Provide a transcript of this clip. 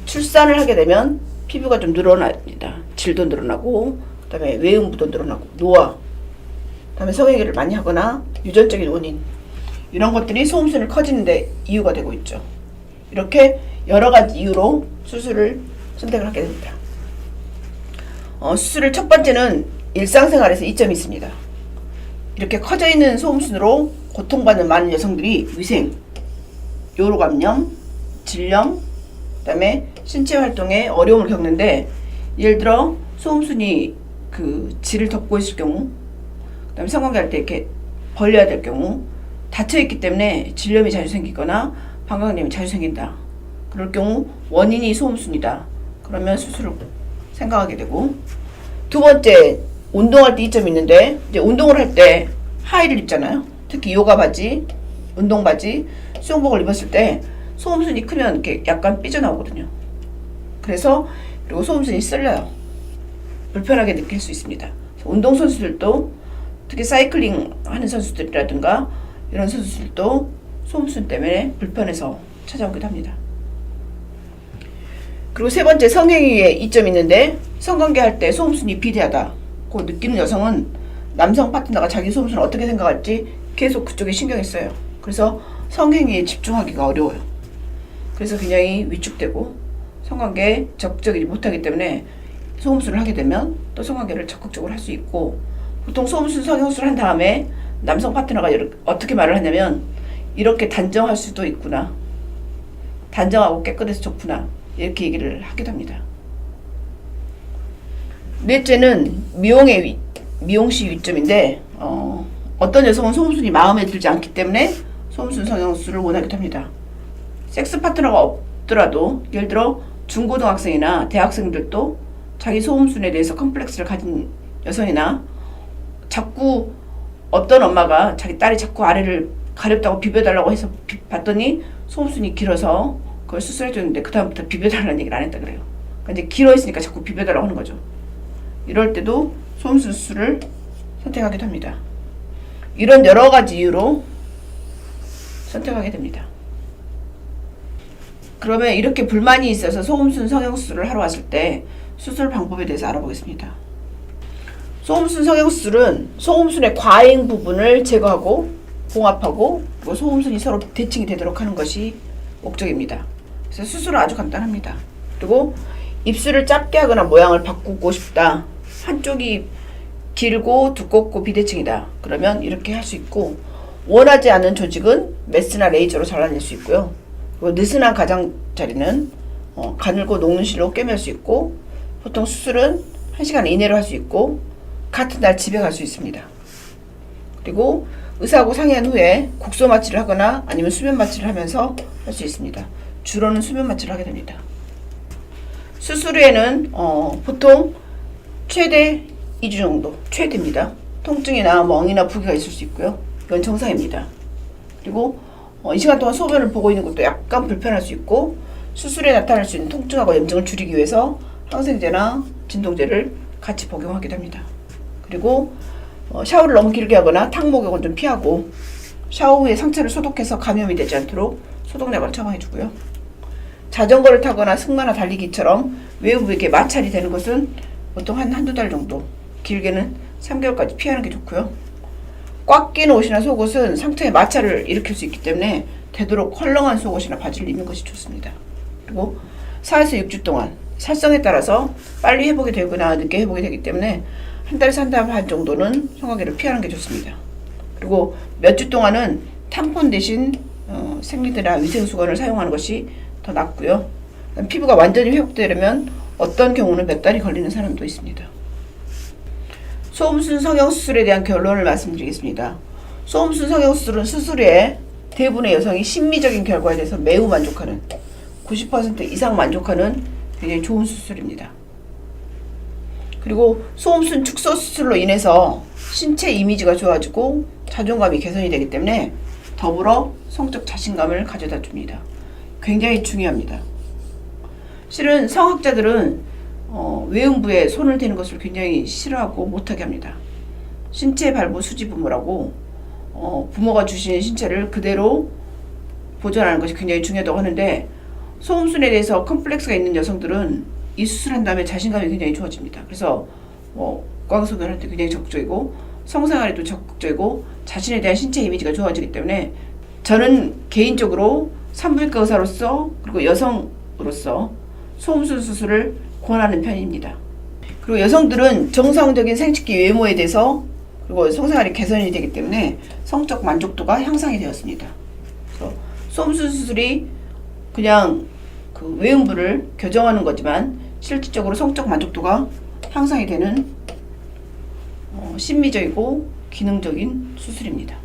출산을 하게 되면 피부가 좀 늘어납니다. 질도 늘어나고, 그 다음에 외음부도 늘어나고, 노화, 그 다음에 성형외과를 많이 하거나 유전적인 원인, 이런 것들이 소음순을 커지는데 이유가 되고 있죠. 이렇게 여러 가지 이유로 수술을 선택을 하게 됩니다. 수술의 첫 번째는 일상생활에서 이점이 있습니다. 이렇게 커져 있는 소음순으로 고통받는 많은 여성들이 위생, 요로감염, 질염, 그 다음에 신체 활동에 어려움을 겪는데, 예를 들어 소음순이 그 질을 덮고 있을 경우, 그 다음에 성관계할 때 이렇게 벌려야 될 경우, 닫혀있기 때문에 질염이 자주 생기거나 방광염이 자주 생긴다. 그럴 경우 원인이 소음순이다. 그러면 수술을 생각하게 되고, 두 번째, 운동할 때 이점이 있는데, 이제 운동을 할 때 하의를 입잖아요. 특히 요가 바지, 운동 바지, 수영복을 입었을 때 소음순이 크면 이렇게 약간 삐져나오거든요. 그래서 그리고 소음순이 쓸려요. 불편하게 느낄 수 있습니다. 운동선수들도, 특히 사이클링 하는 선수들이라든가 이런 선수들도 소음순 때문에 불편해서 찾아오기도 합니다. 그리고 세 번째, 성행위에 이점이 있는데, 성관계 할 때 소음순이 비대하다고 느끼는 여성은 남성 파트너가 자기 소음순을 어떻게 생각할지 계속 그쪽에 신경이 써요. 그래서 성행위에 집중하기가 어려워요. 그래서 굉장히 위축되고 성관계에 적극적이지 못하기 때문에 소음순을 하게 되면 또 성관계를 적극적으로 할 수 있고, 보통 소음순 성형수술을 한 다음에 남성 파트너가 어떻게 말을 하냐면, 이렇게 단정할 수도 있구나, 단정하고 깨끗해서 좋구나, 이렇게 얘기를 하기도 합니다. 넷째는 미용시 위점인데, 어떤 여성은 소음순이 마음에 들지 않기 때문에 소음순 성형수술을 원하기도 합니다. 섹스 파트너가 없더라도, 예를 들어 중고등학생이나 대학생들도 자기 소음순에 대해서 컴플렉스를 가진 여성이나, 자꾸 어떤 엄마가 자기 딸이 자꾸 아래를 가렵다고 비벼달라고 해서 봤더니 소음순이 길어서 그걸 수술해줬는데 그 다음부터 비벼달라는 얘기를 안 했다 그래요. 그러니까 이제 길어 있으니까 자꾸 비벼달라고 하는 거죠. 이럴 때도 소음순 수술을 선택하기도 합니다. 이런 여러 가지 이유로 선택하게 됩니다. 그러면 이렇게 불만이 있어서 소음순 성형수술을 하러 왔을 때 수술 방법에 대해서 알아보겠습니다. 소음순 성형수술은 소음순의 과잉 부분을 제거하고 봉합하고, 그리고 소음순이 서로 대칭이 되도록 하는 것이 목적입니다. 그래서 수술은 아주 간단합니다. 그리고 입술을 짧게 하거나 모양을 바꾸고 싶다, 한쪽이 길고 두껍고 비대칭이다, 그러면 이렇게 할 수 있고, 원하지 않는 조직은 메스나 레이저로 잘라낼 수 있고요. 그리고 느슨한 가장자리는 가늘고 녹는 실로 꿰맬 수 있고, 보통 수술은 1시간 이내로 할 수 있고 같은 날 집에 갈 수 있습니다. 그리고 의사하고 상의한 후에 국소 마취를 하거나 아니면 수면 마취를 하면서 할 수 있습니다. 주로는 수면 마취를 하게 됩니다. 수술 후에는 보통 최대 2주 정도, 최대입니다. 통증이나 멍이나 부기가 있을 수 있고요. 이건 정상입니다. 그리고 이 시간 동안 소변을 보고 있는 것도 약간 불편할 수 있고, 수술에 나타날 수 있는 통증하고 염증을 줄이기 위해서 항생제나 진통제를 같이 복용하기도 합니다. 그리고 샤워를 너무 길게 하거나 탕 목욕은 좀 피하고, 샤워 후에 상처를 소독해서 감염이 되지 않도록 소독약을 처방해주고요. 자전거를 타거나 승마나 달리기처럼 외부에 이렇게 마찰이 되는 것은 보통 한두 달 정도, 길게는 3개월까지 피하는 게 좋고요. 꽉 낀 옷이나 속옷은 상처에 마찰을 일으킬 수 있기 때문에 되도록 헐렁한 속옷이나 바지를 입는 것이 좋습니다. 그리고 4에서 6주 동안 살성에 따라서 빨리 회복이 되거나 늦게 회복이 되기 때문에 한 달에서 한 달 반 정도는 성관계를 피하는 게 좋습니다. 그리고 몇 주 동안은 탐폰 대신 생리대나 위생수건을 사용하는 것이 더 낫고요. 피부가 완전히 회복되려면 어떤 경우는 몇 달이 걸리는 사람도 있습니다. 소음순 성형수술에 대한 결론을 말씀드리겠습니다. 소음순 성형수술은 수술 후에 대부분의 여성이 심미적인 결과에 대해서 매우 만족하는, 90% 이상 만족하는 굉장히 좋은 수술입니다. 그리고 소음순 축소 수술로 인해서 신체 이미지가 좋아지고 자존감이 개선이 되기 때문에 더불어 성적 자신감을 가져다 줍니다. 굉장히 중요합니다. 실은 성학자들은 외음부에 손을 대는 것을 굉장히 싫어하고 못하게 합니다. 신체 발부 수지 부모라고 부모가 주신 신체를 그대로 보존하는 것이 굉장히 중요하다고 하는데, 소음순에 대해서 컴플렉스가 있는 여성들은 이 수술한 다음에 자신감이 굉장히 좋아집니다. 그래서 구강소변할 때 굉장히 적극적이고 성생활에도 적극적이고 자신에 대한 신체 이미지가 좋아지기 때문에 저는 개인적으로 산부인과 의사로서 그리고 여성으로서 소음순 수술을 권하는 편입니다. 그리고 여성들은 정상적인 생殖기 외모에 대해서 그리고 성생활이 개선이 되기 때문에 성적 만족도가 향상이 되었습니다. 그래서 소음순 수술이 그냥 그 외음부를 교정하는 거지만 실질적으로 성적 만족도가 향상이 되는 심미적이고 기능적인 수술입니다.